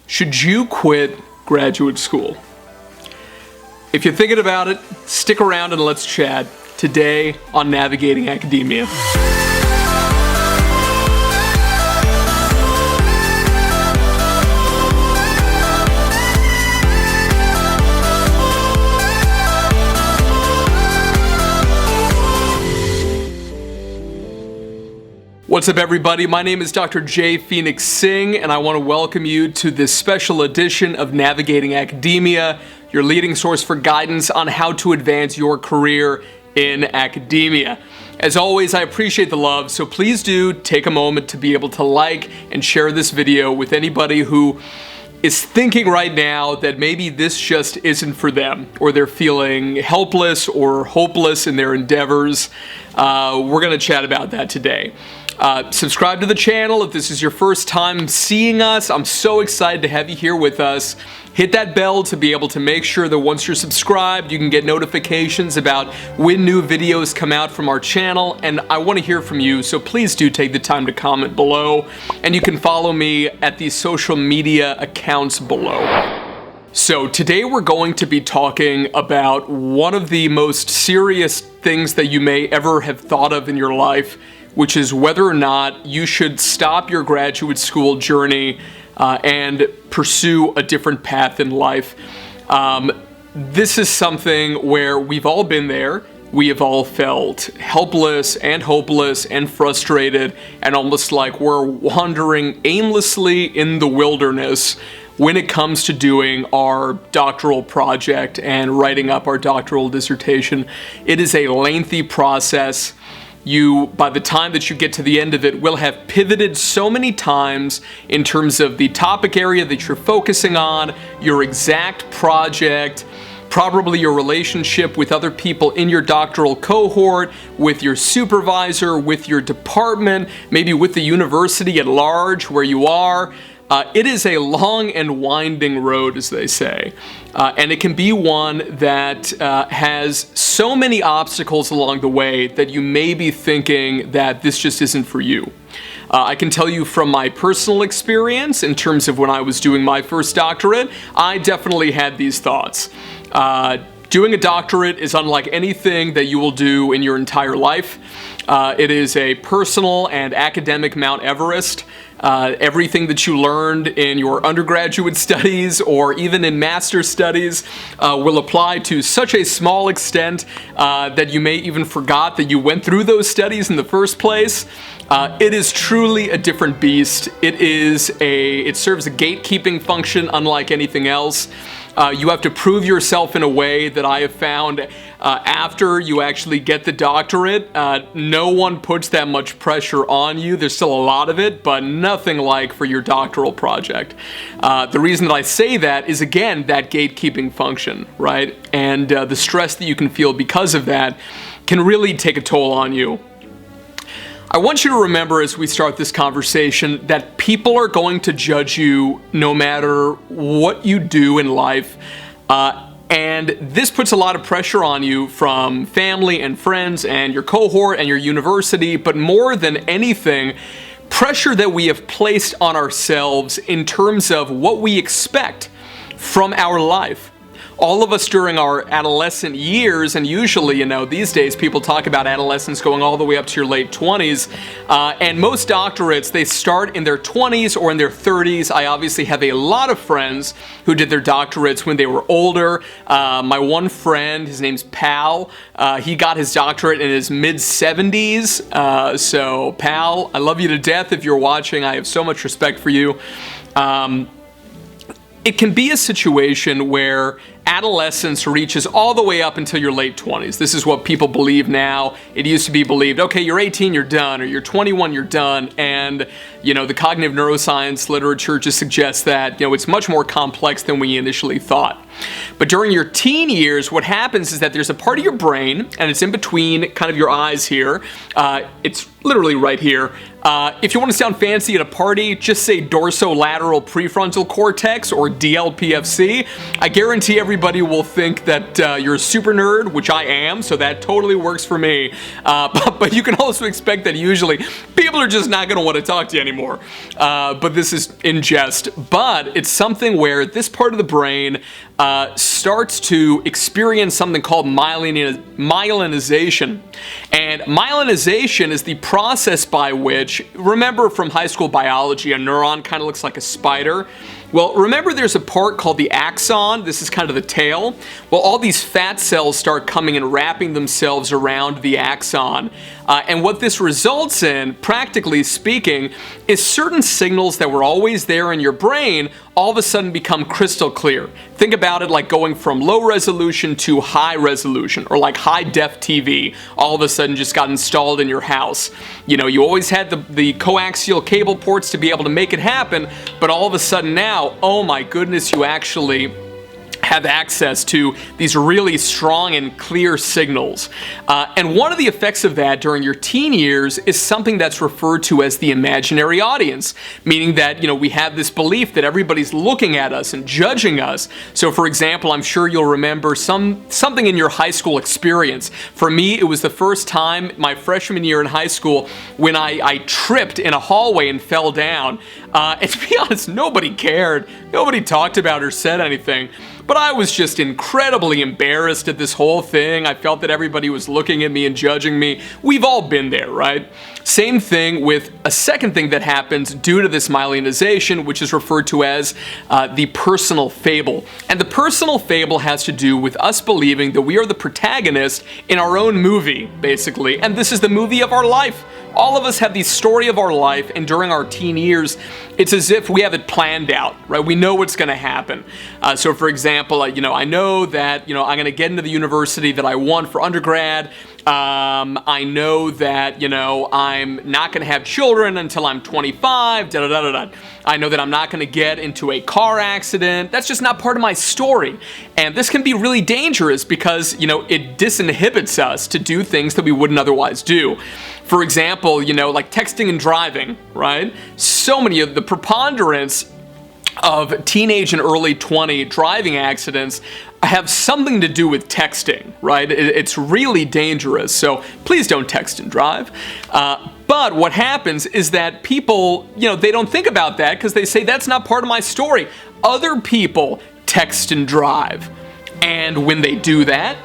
Should you quit graduate school? If you're thinking about it, stick around and let's chat today on Navigating Academia. What's up, everybody? My name is Dr. J. Phoenix Singh, and I want to welcome you to this special edition of Navigating Academia, your leading source for guidance on how to advance your career in academia. As always, I appreciate the love, so please do take a moment to be able to like and share this video with anybody who is thinking right now that maybe this just isn't for them, or they're feeling helpless or hopeless in their endeavors. We're going to chat about that today. Subscribe to the channel if this is your first time seeing us. I'm so excited to have you here with us. Hit that bell to be able to make sure that once you're subscribed, you can get notifications about when new videos come out from our channel. And I want to hear from you, so please do take the time to comment below. And you can follow me at the social media accounts below. So today we're going to be talking about one of the most serious things that you may ever have thought of in your life, which is whether or not you should stop your graduate school journey and pursue a different path in life. This is something where we've all been there. We have all felt helpless and hopeless and frustrated and almost like we're wandering aimlessly in the wilderness when it comes to doing our doctoral project and writing up our doctoral dissertation. It is a lengthy process. By the time that you get to the end of it, will have pivoted so many times in terms of the topic area that you're focusing on, your exact project, probably your relationship with other people in your doctoral cohort, with your supervisor, with your department, maybe with the university at large where you are. It is a long and winding road, as they say, and it can be one that has so many obstacles along the way that you may be thinking that this just isn't for you. I can tell you from my personal experience in terms of when I was doing my first doctorate, I definitely had these thoughts. Doing a doctorate is unlike anything that you will do in your entire life. It is a personal and academic Mount Everest. Everything that you learned in your undergraduate studies or even in master's studies will apply to such a small extent that you may even forgot that you went through those studies in the first place. It is truly a different beast. It serves a gatekeeping function unlike anything else. You have to prove yourself in a way that I have found after you actually get the doctorate. No one puts that much pressure on you. There's still a lot of it, but nothing like for your doctoral project. The reason that I say that is, again, that gatekeeping function, right? And the stress that you can feel because of that can really take a toll on you. I want you to remember as we start this conversation that people are going to judge you no matter what you do in life. And this puts a lot of pressure on you from family and friends and your cohort and your university, but more than anything, pressure that we have placed on ourselves in terms of what we expect from our life. All of us during our adolescent years, and usually, these days people talk about adolescence going all the way up to your late 20s, and most doctorates, they start in their 20s or in their 30s. I obviously have a lot of friends who did their doctorates when they were older. My one friend, his name's Pal, he got his doctorate in his mid-70s. So Pal, I love you to death. If you're watching, I have so much respect for you. It can be a situation where adolescence reaches all the way up until your late 20s. This is what people believe now. It used to be believed, okay, you're 18, you're done, or you're 21, you're done. And, the cognitive neuroscience literature just suggests that, it's much more complex than we initially thought. But during your teen years, what happens is that there's a part of your brain, and it's in between kind of your eyes here. It's literally right here. If you want to sound fancy at a party, just say dorsolateral prefrontal cortex, or DLPFC. I guarantee everybody everybody will think that you're a super nerd, which I am, so that totally works for me. But you can also expect that usually people are just not going to want to talk to you anymore. But this is in jest. But it's something where this part of the brain starts to experience something called myelinization. And myelinization is the process by which, remember from high school biology, a neuron kind of looks like a spider. Well, remember there's a part called the axon. This is kind of the tail. Well, all these fat cells start coming and wrapping themselves around the axon. And what this results in, practically speaking, is certain signals that were always there in your brain all of a sudden become crystal clear. Think about it like going from low resolution to high resolution, or like high def TV all of a sudden just got installed in your house. You know, you always had the coaxial cable ports to be able to make it happen, but all of a sudden now, oh my goodness, you actually have access to these really strong and clear signals. And one of the effects of that during your teen years is something that's referred to as the imaginary audience, meaning that, you know, we have this belief that everybody's looking at us and judging us. So for example, I'm sure you'll remember something in your high school experience. For me, it was the first time my freshman year in high school when I tripped in a hallway and fell down. And to be honest, nobody cared. Nobody talked about or said anything. But I was just incredibly embarrassed at this whole thing. I felt that everybody was looking at me and judging me. We've all been there, right? Same thing with a second thing that happens due to this myelinization, which is referred to as the personal fable. And the personal fable has to do with us believing that we are the protagonist in our own movie, basically. And this is the movie of our life. All of us have the story of our life, and during our teen years, it's as if we have it planned out, right? We know what's going to happen. So for example, I know that, I'm going to get into the university that I want for undergrad. I know that, I'm not going to have children until I'm 25, I know that I'm not going to get into a car accident. That's just not part of my story. And this can be really dangerous because, it disinhibits us to do things that we wouldn't otherwise do. For example, like texting and driving, right? So many of the preponderance of teenage and early 20 driving accidents have something to do with texting, right? It's really dangerous, so please don't text and drive. But what happens is that people, they don't think about that because they say that's not part of my story. Other people text and drive, and when they do that,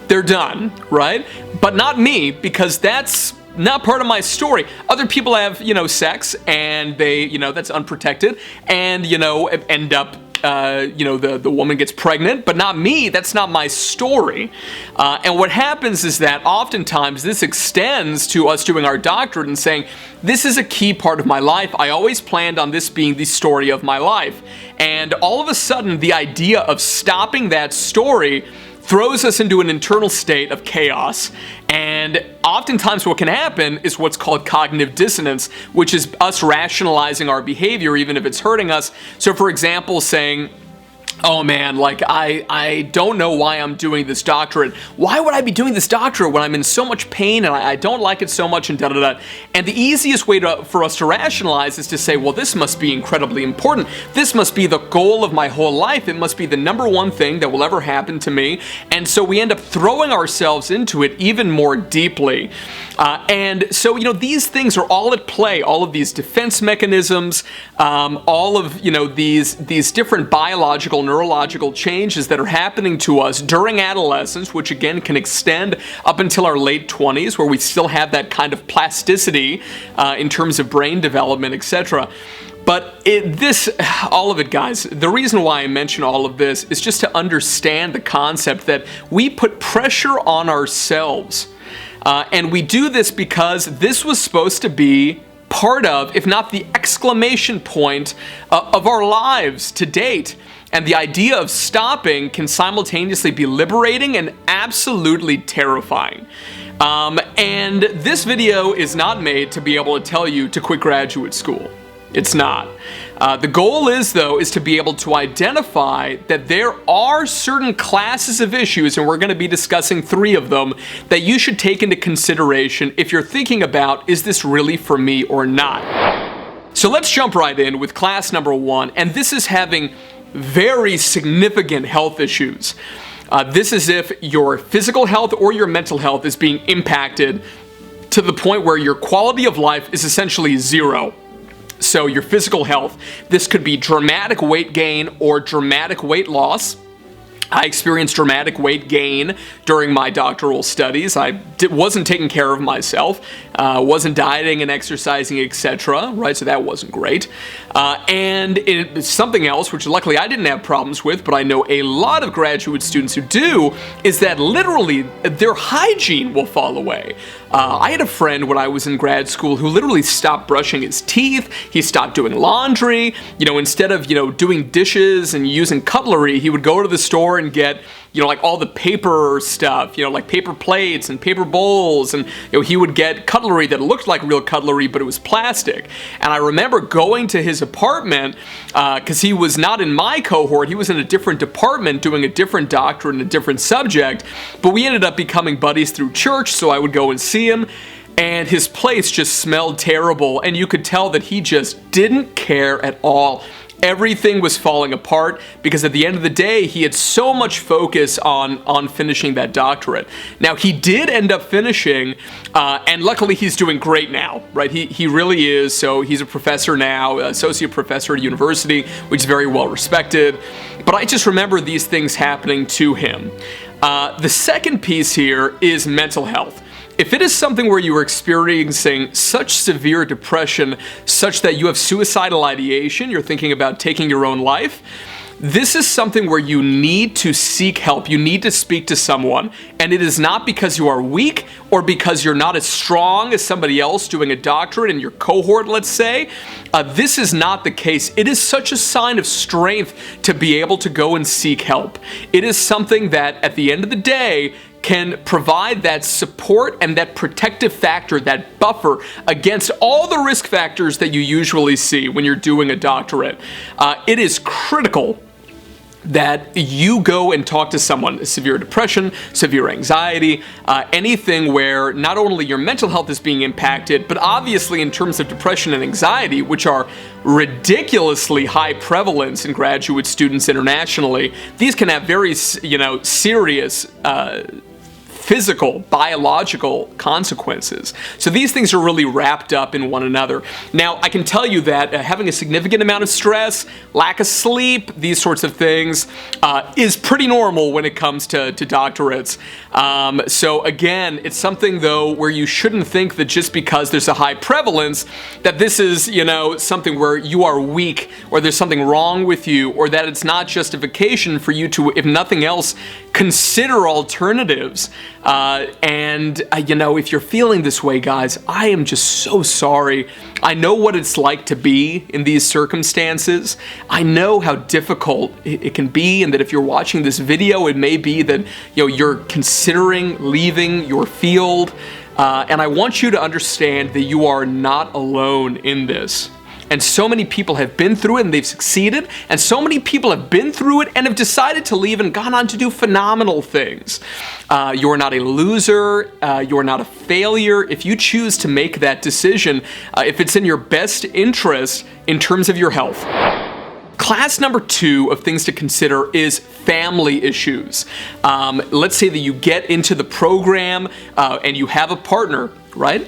they're done, right? But not me, because that's not part of my story. Other people have, sex, and they, that's unprotected, and, end up, the woman gets pregnant, but not me. That's not my story. And what happens is that oftentimes this extends to us doing our doctorate and saying, this is a key part of my life. I always planned on this being the story of my life. And all of a sudden, the idea of stopping that story throws us into an internal state of chaos. And oftentimes what can happen is what's called cognitive dissonance, which is us rationalizing our behavior even if it's hurting us. So for example, saying, oh man, like I don't know why I'm doing this doctorate. Why would I be doing this doctorate when I'm in so much pain and I don't like it so much and da-da-da. And the easiest way for us to rationalize is to say, well, this must be incredibly important. This must be the goal of my whole life. It must be the number one thing that will ever happen to me. And so we end up throwing ourselves into it even more deeply. And so, these things are all at play, all of these defense mechanisms, all of, these different biological, neurological changes that are happening to us during adolescence, which again can extend up until our late 20s, where we still have that kind of plasticity in terms of brain development, etc. But all of it, guys, the reason why I mention all of this is just to understand the concept that we put pressure on ourselves. And we do this because this was supposed to be part of, if not the exclamation point of our lives to date. And the idea of stopping can simultaneously be liberating and absolutely terrifying. And this video is not made to be able to tell you to quit graduate school. It's not. The goal is to be able to identify that there are certain classes of issues, and we're going to be discussing 3 of them, that you should take into consideration if you're thinking about, is this really for me or not? So let's jump right in with class number 1, and this is having very significant health issues. This is if your physical health or your mental health is being impacted to the point where your quality of life is essentially zero. So your physical health, this could be dramatic weight gain or dramatic weight loss. I experienced dramatic weight gain during my doctoral studies. I wasn't taking care of myself, wasn't dieting and exercising, etc. Right, so that wasn't great. And it's something else, which luckily I didn't have problems with, but I know a lot of graduate students who do, is that literally their hygiene will fall away. I had a friend when I was in grad school who literally stopped brushing his teeth. He stopped doing laundry. Instead of, doing dishes and using cutlery, he would go to the store and get, like all the paper stuff, like paper plates and paper bowls. And, he would get cutlery that looked like real cutlery, but it was plastic. And I remember going to his apartment, because he was not in my cohort. He was in a different department doing a different doctorate in a different subject. But we ended up becoming buddies through church, so I would go and see him. And his place just smelled terrible. And you could tell that he just didn't care at all. Everything was falling apart because at the end of the day, he had so much focus on finishing that doctorate. Now, he did end up finishing, and luckily he's doing great now, right? He really is. So he's a professor now, associate professor at a university, which is very well respected. But I just remember these things happening to him. The second piece here is mental health. If it is something where you are experiencing such severe depression, such that you have suicidal ideation, you're thinking about taking your own life, this is something where you need to seek help. You need to speak to someone. And it is not because you are weak or because you're not as strong as somebody else doing a doctorate in your cohort, let's say. This is not the case. It is such a sign of strength to be able to go and seek help. It is something that at the end of the day can provide that support and that protective factor, that buffer against all the risk factors that you usually see when you're doing a doctorate. It is critical that you go and talk to someone. Severe depression, severe anxiety, anything where not only your mental health is being impacted, but obviously in terms of depression and anxiety, which are ridiculously high prevalence in graduate students internationally, these can have very, serious physical, biological consequences. So these things are really wrapped up in one another. Now, I can tell you that having a significant amount of stress, lack of sleep, these sorts of things is pretty normal when it comes to doctorates. So again, it's something though where you shouldn't think that just because there's a high prevalence that this is, something where you are weak or there's something wrong with you, or that it's not justification for you to, if nothing else, consider alternatives. If you're feeling this way, guys, I am just so sorry. I know what it's like to be in these circumstances. I know how difficult it can be, and that if you're watching this video, it may be that you're considering leaving your field. And I want you to understand that you are not alone in this. And so many people have been through it and they've succeeded. And so many people have been through it and have decided to leave and gone on to do phenomenal things. You're not a loser. You're not a failure. If you choose to make that decision, if it's in your best interest in terms of your health. Class number 2 of things to consider is family issues. Let's say that you get into the program and you have a partner, right?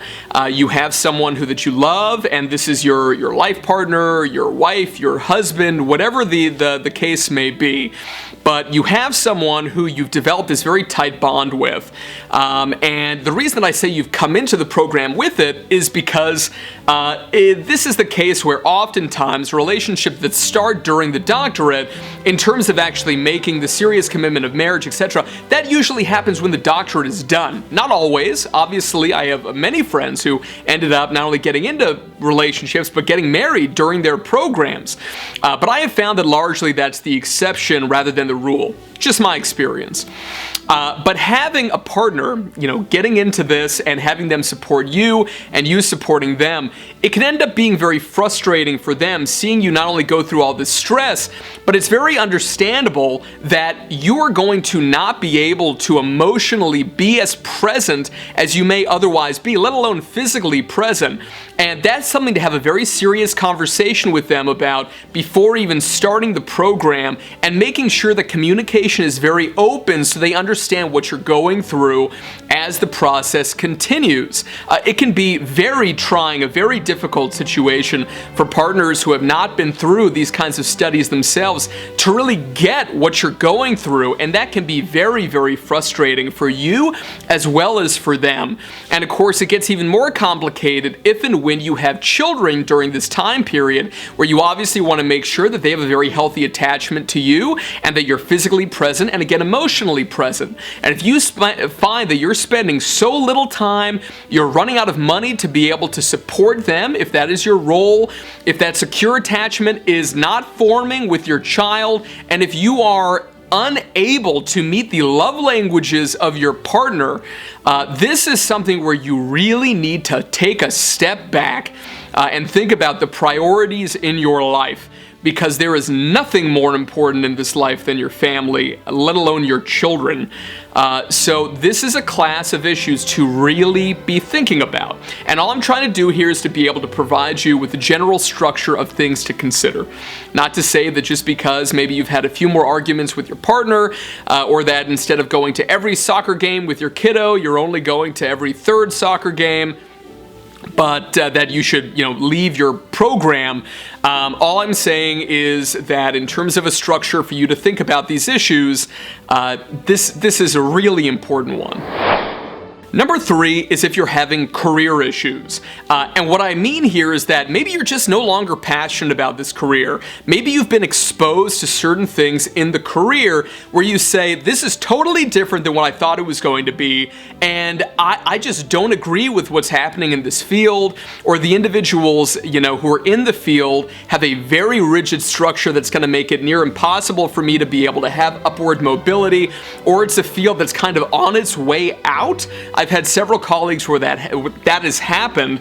You have someone that you love, and this is your life partner, your wife, your husband, whatever the case may be. But you have someone who you've developed this very tight bond with. And the reason that I say you've come into the program with it is because this is the case where oftentimes relationships that start during the doctorate, in terms of actually making the serious commitment of marriage, etc., that usually happens when the doctorate is done. Not always. Obviously, I have many friends who ended up not only getting into relationships, but getting married during their programs. But I have found that largely that's the exception rather than the rule. just my experience. But having a partner, getting into this and having them support you and you supporting them, it can end up being very frustrating for them seeing you not only go through all this stress, but it's very understandable that you are going to not be able to emotionally be as present as you may otherwise be, let alone physically present. And that's something to have a very serious conversation with them about before even starting the program, and making sure that communication is very open so they understand what you're going through as the process continues. It can be very trying, a very difficult situation for partners who have not been through these kinds of studies themselves to really get what you're going through, and that can be very, very frustrating for you as well as for them. And of course, it gets even more complicated if and when you have children during this time period, where you obviously want to make sure that they have a very healthy attachment to you and that you're physically present and again emotionally present. And if you find that you're spending so little time, you're running out of money to be able to support them, if that is your role, if that secure attachment is not forming with your child, and if you are unable to meet the love languages of your partner, this is something where you really need to take a step back and think about the priorities in your life, because there is nothing more important in this life than your family, let alone your children. So this is a class of issues to really be thinking about. And all I'm trying to do here is to be able to provide you with the general structure of things to consider. Not to say that just because maybe you've had a few more arguments with your partner, or that instead of going to every soccer game with your kiddo, you're only going to every third soccer game, but that you should, leave your program. All I'm saying is that in terms of a structure for you to think about these issues, this is a really important one. Number 3 is if you're having career issues. And what I mean here is that maybe you're just no longer passionate about this career. Maybe you've been exposed to certain things in the career where you say, this is totally different than what I thought it was going to be, and I just don't agree with what's happening in this field, or the individuals, who are in the field have a very rigid structure that's going to make it near impossible for me to be able to have upward mobility, or it's a field that's kind of on its way out. I've had several colleagues where that has happened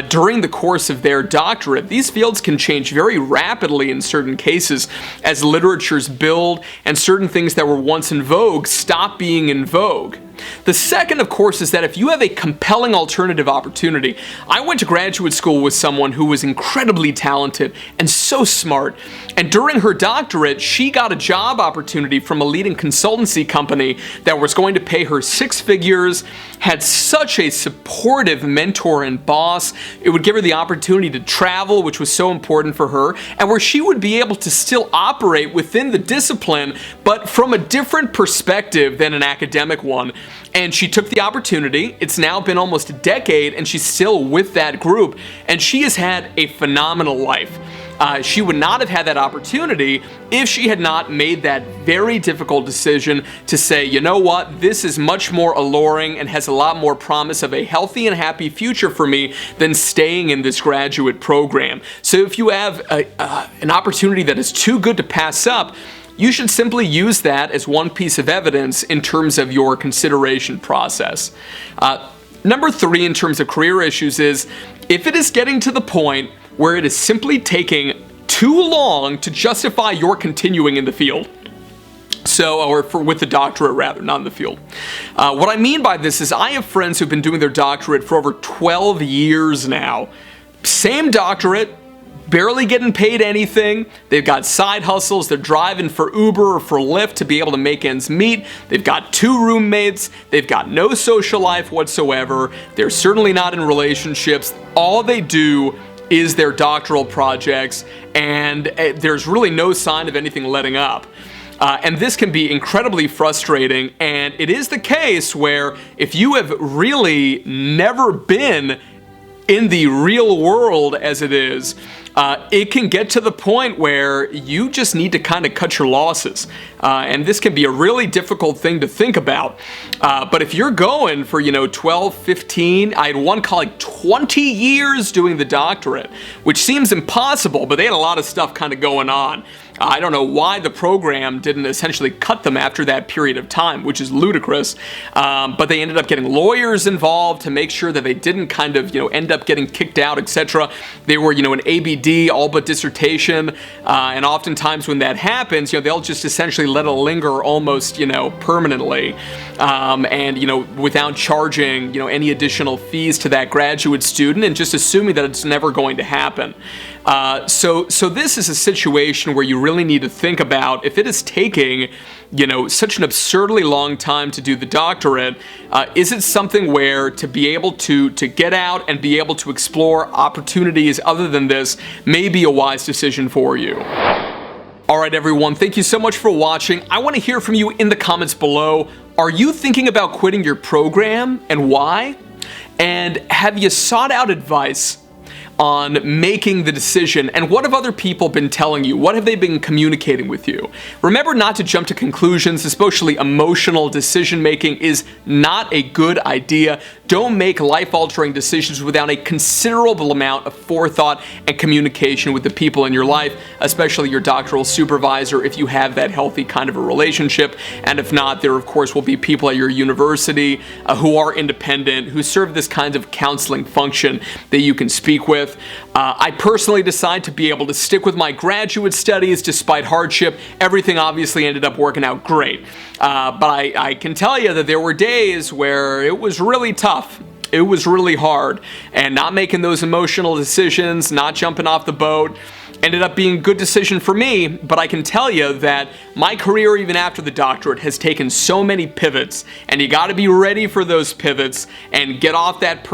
during the course of their doctorate. These fields can change very rapidly in certain cases as literatures build and certain things that were once in vogue stop being in vogue. The second, of course, is that if you have a compelling alternative opportunity. I went to graduate school with someone who was incredibly talented and so smart, and during her doctorate, she got a job opportunity from a leading consultancy company that was going to pay her 6 figures, had such a supportive mentor and boss. It would give her the opportunity to travel, which was so important for her, and where she would be able to still operate within the discipline, but from a different perspective than an academic one. And she took the opportunity. It's now been almost a decade, and she's still with that group, and she has had a phenomenal life. She would not have had that opportunity if she had not made that very difficult decision to say, you know what, this is much more alluring and has a lot more promise of a healthy and happy future for me than staying in this graduate program. So if you have an opportunity that is too good to pass up, you should simply use that as one piece of evidence in terms of your consideration process. Number 3 in terms of career issues is if it is getting to the point where it is simply taking too long to justify your continuing in the field. With the doctorate rather, not in the field. What I mean by this is I have friends who've been doing their doctorate for over 12 years now. Same doctorate, barely getting paid anything. They've got side hustles. They're driving for Uber or for Lyft to be able to make ends meet. They've got 2 roommates. They've got no social life whatsoever. They're certainly not in relationships. All they do is their doctoral projects, and there's really no sign of anything letting up. And this can be incredibly frustrating, and it is the case where if you have really never been in the real world as it is, it can get to the point where you just need to kind of cut your losses. And this can be a really difficult thing to think about. But if you're going for, 12, 15, I had one colleague 20 years doing the doctorate, which seems impossible, but they had a lot of stuff kind of going on. I don't know why the program didn't essentially cut them after that period of time, which is ludicrous. But they ended up getting lawyers involved to make sure that they didn't kind of, end up getting kicked out, etc. They were, an ABD, all but dissertation. And oftentimes when that happens, they'll just essentially let it linger almost, permanently. And, without charging, any additional fees to that graduate student and just assuming that it's never going to happen. So this is a situation where you really need to think about if it is taking, such an absurdly long time to do the doctorate, is it something where to be able to get out and be able to explore opportunities other than this may be a wise decision for you? All right, everyone, thank you so much for watching. I want to hear from you in the comments below. Are you thinking about quitting your program, and why? And have you sought out advice on making the decision, and what have other people been telling you? What have they been communicating with you? Remember not to jump to conclusions, especially emotional decision making is not a good idea. Don't make life-altering decisions without a considerable amount of forethought and communication with the people in your life, especially your doctoral supervisor if you have that healthy kind of a relationship. And if not, there of course will be people at your university who are independent, who serve this kind of counseling function that you can speak with. I personally decided to be able to stick with my graduate studies despite hardship. Everything obviously ended up working out great. But I can tell you that there were days where it was really tough. It was really hard. And not making those emotional decisions, not jumping off the boat, ended up being a good decision for me. But I can tell you that my career, even after the doctorate, has taken so many pivots, and you got to be ready for those pivots and get off that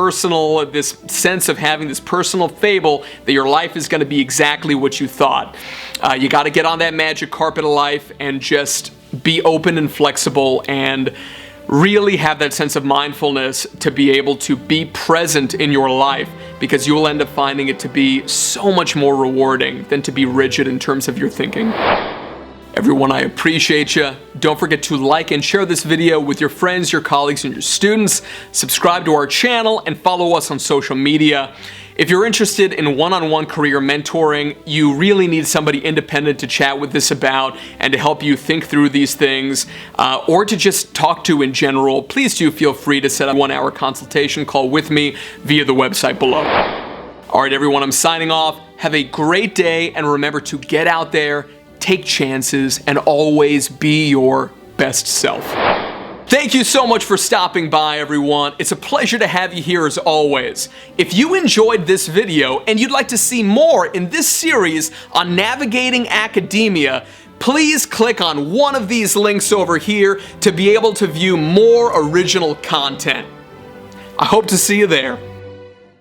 this sense of having this personal fable that your life is going to be exactly what you thought. You got to get on that magic carpet of life and just be open and flexible and really have that sense of mindfulness to be able to be present in your life, because you will end up finding it to be so much more rewarding than to be rigid in terms of your thinking. Everyone, I appreciate you. Don't forget to like and share this video with your friends, your colleagues, and your students. Subscribe to our channel and follow us on social media. If you're interested in one-on-one career mentoring, you really need somebody independent to chat with this about and to help you think through these things, or to just talk to in general, please do feel free to set up a 1-hour consultation call with me via the website below. All right, everyone, I'm signing off. Have a great day, and remember to get out there, take chances, and always be your best self. Thank you so much for stopping by, everyone. It's a pleasure to have you here as always. If you enjoyed this video and you'd like to see more in this series on navigating academia, please click on one of these links over here to be able to view more original content. I hope to see you there.